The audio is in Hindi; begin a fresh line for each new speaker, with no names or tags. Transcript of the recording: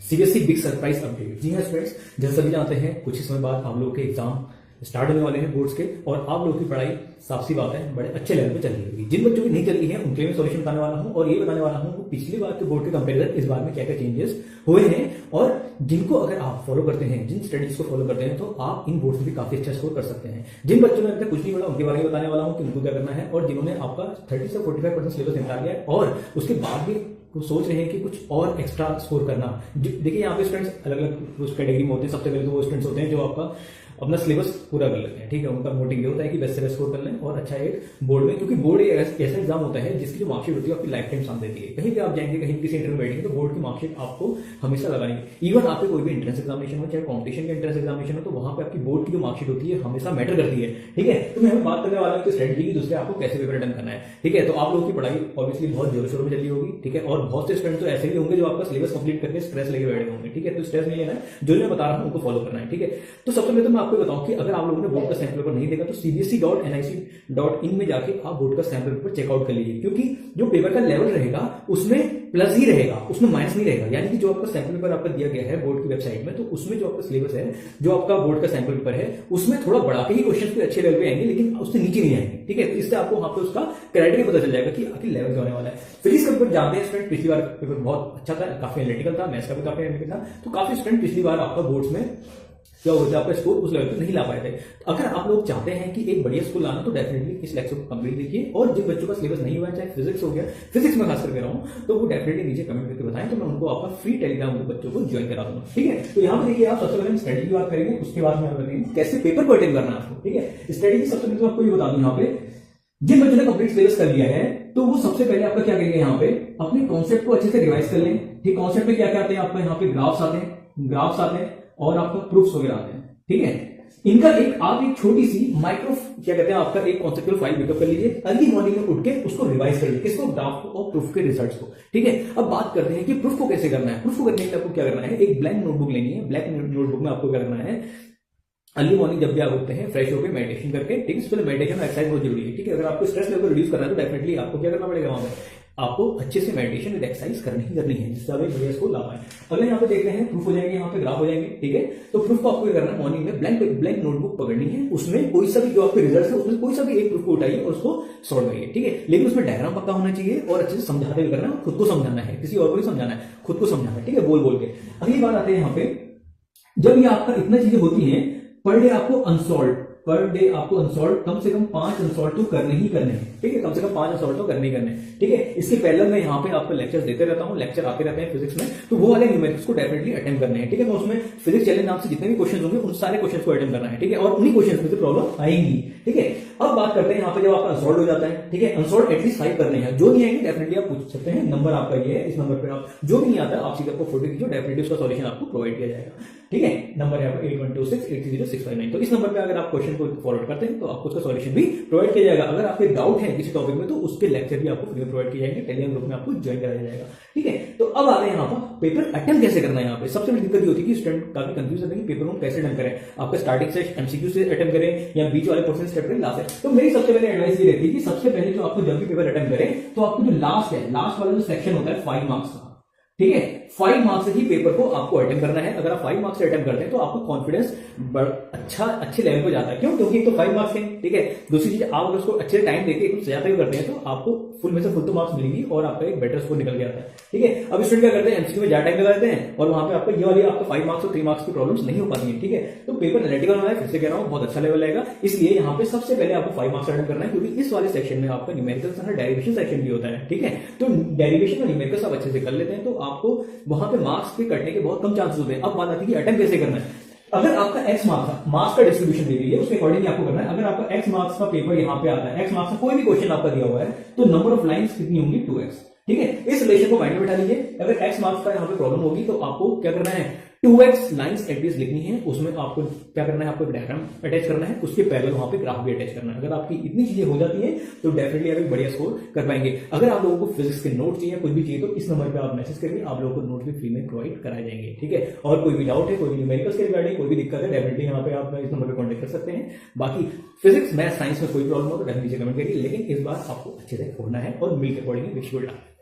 CBSE big surprise update. जी हाँ स्टूडेंट्स, जैसा सभी जानते हैं कुछ ही समय बाद आप लोगों के एग्जाम स्टार्ट होने वाले हैं बोर्ड्स के, और आप लोगों की पढ़ाई साफ सी बात है बड़े अच्छे लेवल पे चल रही होगी। जिन बच्चों की नहीं चल रही है उनके लिए मैं सॉल्यूशन बताने वाला हूं, और ये बताने वाला हूं कि पिछली बार के बोर्ड के कंपैरिजन इस बार में क्या क्या चेंजेस हुए हैं, और जिनको अगर आप फॉलो करते हैं, जिन स्टडीज को फॉलो करते हैं, तो आप इन बोर्ड्स में भी काफी अच्छा स्कोर कर सकते हैं। जिन बच्चों ने अभी तक कुछ नहीं पढ़ा उनके बारे में बताने वाला हूं कि उनको क्या करना है, और जिन्होंने आपका 30 से 45% सिलेबस निपटा लिया है और उसके बाद भी तो सोच रहे हैं कि कुछ और एक्स्ट्रा स्कोर करना। देखिए यहाँ पे स्टूडेंट्स अलग अलग उस कैटेगरी में होते हैं। सबसे पहले तो वो स्टूडेंट्स होते हैं जो आपका अपना सिलेबस पूरा कर लेते हैं, ठीक है। उनका मोटिव ये होता है कि बेस्ट से बेस्ट स्कोर कर लें और अच्छा एक बोर्ड में, क्योंकि बोर्ड एक ऐसा एग्जाम होता है जिसकी जो मार्कशीट होती है आपकी लाइफ टाइम साथ देती है। कहीं भी आप जाएंगे, कहीं किसी इंटरव्यू बैठेंगे तो बोर्ड की मार्कशीट आपको हमेशा लगानी है। इवन आपके कोई भी एंट्रेंस एग्जामिनेशन हो, चाहे कॉम्पिटिशन के एंट्रेंस एग्जामिनेशन हो, तो वहां पे आपकी बोर्ड की जो मार्कशीट होती है हमेशा मैटर करती है, ठीक है। तो मैं बात करने वाला हूँ कि स्ट्रेटजी की, दूसरे आपको कैसे पेपर अटेंड करना है, ठीक है। तो आप लोगों की पढ़ाई ऑब्वियसली बहुत जोरों शोरों में चली होगी, ठीक है। और बहुत से स्टूडेंट तो ऐसे भी होंगे जो आपका सिलेबस कंप्लीट करके स्ट्रेस लेके बैठे होंगे, ठीक है। तो स्ट्रेस नहीं लेना है, जो मैं बता रहा हूँ उनको फॉलो करना है, ठीक है। तो सबसे पहले तो मैं आपको बताऊं कि अगर आप लोगों ने बोर्ड का सैंपल पेपर नहीं देखा तो cbse.nic.in में जाके आप बोर्ड का सैंपल पेपर चेकआउट कर लीजिए, क्योंकि जो पेपर का लेवल रहेगा उसमें प्लस ही रहेगा, उसमें माइनस नहीं रहेगा। यानी कि जो आपका सैंपल पेपर आपका दिया गया है बोर्ड की वेबसाइट में, तो उसमें जो आपका सिलेबस है, जो आपका बोर्ड का सैंपल पेपर है, उसमें थोड़ा बढ़ा के ही क्वेश्चन अच्छे लेवल पे आएंगे, लेकिन उससे नीचे नहीं आएंगे, ठीक है। तो इससे आपको वहां पे उसका क्राइटेरिया पता चल जाएगा कि आखिर लेवल क्या होने वाला है। फिजिक्स का पेपर जानते हैं स्टूडेंट, पिछली बार पेपर बहुत अच्छा था, काफी एनालिटिकल था, मैथ्स का भी काफी एनालिटिकल था। तो काफी स्टूडेंट पिछली बार आपका बोर्ड्स में क्या होता है, आपका स्कोर उस लेवल पे नहीं ला पाए थे। तो अगर आप लोग चाहते हैं कि एक बढ़िया स्कोर लाना, तो डेफिनेटली इस लेक्चर को कंप्लीट देखिए, और जिन बच्चों का सिलेबस नहीं हुआ है, चाहे फिजिक्स हो गया, फिजिक्स में खास करके रहा हूं, तो वो डेफिनेटली नीचे कमेंट करके बताएं, तो मैं उनको आपका फ्री टेलीग्राम बच्चों को ज्वाइन करा दूंगा, ठीक है। तो यहाँ पे देखिए आप सबसे पहले हम स्ट्रेटजी की बात करेंगे, उसके बाद में बताएंगे कैसे पेपर को अटेंड करना है आपको, ठीक है। स्ट्रेटजी सबसे पहले तो आपको ये बता दूं, यहाँ पे जिन बच्चों ने कंप्लीट सिलेबस कर लिया है तो वो सबसे पहले आपका क्या करेंगे, यहाँ पे अपने कॉन्सेप्ट को अच्छे से रिवाइज कर लें, ठीक। कॉन्सेप्ट में क्या क्या आते हैं आपका, यहाँ पे ग्राफ्स आते हैं और आपका प्रूफ्स वगैरह आते हैं, ठीक है। इनका आप एक छोटी सी माइक्रो क्या कहते हैं आपका एक कॉन्सेप्चुअल फाइल पिकअप कर लीजिए, अर्ली मॉर्निंग में उठ के उसको रिवाइज कर लीजिए, किसको, ग्राफ को और प्रूफ के रिजल्ट्स को, ठीक है। अब बात करते हैं कि प्रूफ को कैसे करना है। प्रूफ को करने के लिए आपको क्या करना है, एक ब्लैंक नोटबुक लेनी है। ब्लैंक नोटबुक में आपको क्या करना है, अर्ली मॉर्निंग जब भी आप उठते हैं फ्रेश होकर मेडिटेशन करके, ठीक है। मेडिटेशन एक्सरसाइज बहुत जरूरी है, ठीक है। अगर आपको स्ट्रेस लेवल रिड्यूस करना है तो डेफिनेटली आपको क्या करना पड़ेगा, वहां पे आपको अच्छे से मेडिटेशन विद एक्सरसाइज करनी है, जिससे आप एक बढ़िया स्कोर ला पाए। अगर यहाँ पे देख रहे हैं प्रूफ हो जाएंगे, यहाँ पे ग्राफ हो जाएंगे, ठीक है। तो प्रूफ को आपको क्या करना है, मॉर्निंग में ब्लैंक नोटबुक पकड़नी है, उसमें कोई सा भी जो आपके रिजल्ट है उसमें कोई सा भी एक प्रूफ को उठाइए और उसको सॉल्व करिए, ठीक है। लेकिन उसमें डायग्राम पक्का होना चाहिए और अच्छे से समझाते हुए करना है, खुद को समझाना है, किसी और को नहीं समझाना है, खुद को समझाना है, ठीक है, बोल बोल के। अगली बात आते हैं यहाँ पे, जब ये आपका इतना चीजें होती है, पर डे आपको अनसॉल्व कम से कम 5 अनसॉल्व तो करने ही करने हैं, ठीक है। कम से कम 5 अनसॉल्व तो करने ही करने हैं, ठीक है। इसके पहले मैं यहाँ पे आपको लेक्चर्स देते रहता हूँ, लेक्चर आते रहते हैं फिजिक्स में, तो वो वाले न्यूमेरिक्स को डेफिनेटली अटेंड करने हैं, ठीक है। मैं उसमें फिजिक्स चैलेंज नाम से जितने भी क्वेश्चन होंगे उन सारे क्वेश्चन को अटेंड करना है, ठीक है। और उन्हीं क्वेश्चन में से प्रॉब्लम आएंगी, ठीक है। अब बात करते हैं यहाँ पे जब आपका अनसॉल्व हो जाता है, ठीक है, अनसॉल्व एटलीस्ट 5 करने हैं, जो नहीं आएंगे डेफिनेटली आप पूछ सकते हैं, नंबर आपका ये है, इस नंबर पे आप जो भी नहीं आता आप सीधे आपको फोटो खींचो, डेफिनेटली उसका सॉल्यूशन आपको प्रोवाइड किया जाएगा, ठीक है। नंबर है 8126830659। तो इस नंबर पे अगर आप क्वेश्चन को फॉरवर्ड करते हैं तो आपको उसका सॉल्यूशन भी प्रोवाइड किया जाएगा। अगर आपके डाउट है किसी टॉपिक में तो उसके लेक्चर भी आपको फ्री में प्रोवाइड किए जाएंगे, टेलीग्राम ग्रुप में आपको ज्वाइन कराया जाएगा, ठीक है। तो अब आ रहे हैं यहाँ पर पेपर अटेम्प्ट कैसे करना है। यहाँ पे सबसे बड़ी दिक्कत ये होती है कि स्टूडेंट काफी कंफ्यूज होते हैं कि पेपर को कैसे अटेम्प्ट करें, आपका स्टार्टिंग से एमसीक्यू से अटेम्प्ट करें या बीच वाले पोर्शन से करें, लास्ट है। तो मेरी सबसे पहले एडवाइस ये रहती है कि सबसे पहले जो आपको जब भी पेपर अटेम्प्ट करें तो आपको जो लास्ट वाला जो सेक्शन होता है 5 मार्क्स का, ठीक है, 5 मार्क्स से ही पेपर को आपको अटेम्प्ट करना है। अगर आप 5 मार्क्स से अटेम्प्ट करते हैं तो आपको कॉन्फिडेंस अच्छे लेवल पर जाता है। क्यों? क्योंकि एक तो 5 मार्क्स है, ठीक है। दूसरी चीज, आप अगर उसको अच्छे टाइम देके कुछ सजाते हुए करते हैं तो आपको फुल में से फुल तो मार्क्स मिलेगी और आपका एक बेटर स्कोर निकल के आता है, ठीक है। अब स्टूडेंट क्या करते हैं, एमसीक्यू में ज्यादा टाइम लगा देते हैं और वहां पे आपको ये वाली आपको 5 मार्क्स और 3 मार्क्स की प्रॉब्लम्स नहीं हो पाती है, ठीक है। तो पेपर एनालिटिकल होना है, फिर से कह रहा हूं, बहुत अच्छा लेवल आएगा। इसलिए यहाँ पे सबसे पहले आपको 5 मार्क्स अटेम्प्ट करना है, क्योंकि इस वाले सेक्शन में आपका न्यूमेरिकल डेरिवेशन सेक्शन भी होता है, ठीक है। तो डेरिवेशन और न्यूमेरिकल आप अच्छे से कर लेते हैं तो आपको वहां पे मार्क्स के कटने के बहुत कम चांसेस होते हैं। अब बात आती है कि अटेम्प्ट कैसे करना है। अगर आपका एक्स मार्क्स का डिस्ट्रीब्यूशन दे दी है, उसके अकॉर्डिंग आपको करना है। अगर आपका एक्स मार्क्स का पेपर यहाँ पे आता है, एक्स मार्क्स का कोई भी क्वेश्चन आपका दिया हुआ है, तो नंबर ऑफ लाइंस कितनी होंगी, 2x, ठीक है। इस रिलेशन को माइंड में बैठा लीजिए। अगर एक्स मार्क्स का यहाँ पे प्रॉब्लम होगी तो आपको क्या करना है, 2x लाइंस एटलीस्ट लिखनी है। उसमें आपको क्या करना है, आपको डायग्राम अटैच करना है, उसके पहले वहां पे ग्राफ भी अटैच करना है। अगर आपकी इतनी चीजें हो जाती हैं तो डेफिनेटली आप एक बढ़िया स्कोर कर पाएंगे। अगर आप लोगों को फिजिक्स के नोट चाहिए, कुछ भी चाहिए, तो इस नंबर पे आप मैसेज करिए, आप लोगों को नोट भी फ्री में प्रोवाइड कराए जाएंगे, ठीक है। और कोई भी डाउट है, कोई भी न्यूमेरिकल्स के रिगार्डिंग कोई भी दिक्कत है, डेफिनेटली यहाँ पे आप इस नंबर पे कॉन्टेक्ट कर सकते हैं। बाकी फिजिक्स, मैथ, साइंस में कोई प्रॉब्लम हो तो डेफिनेटली कमेंट करिए, लेकिन इस बार आपको अच्छे से पढ़ना है और मिलकर पढ़ेंगे। Wish you good luck.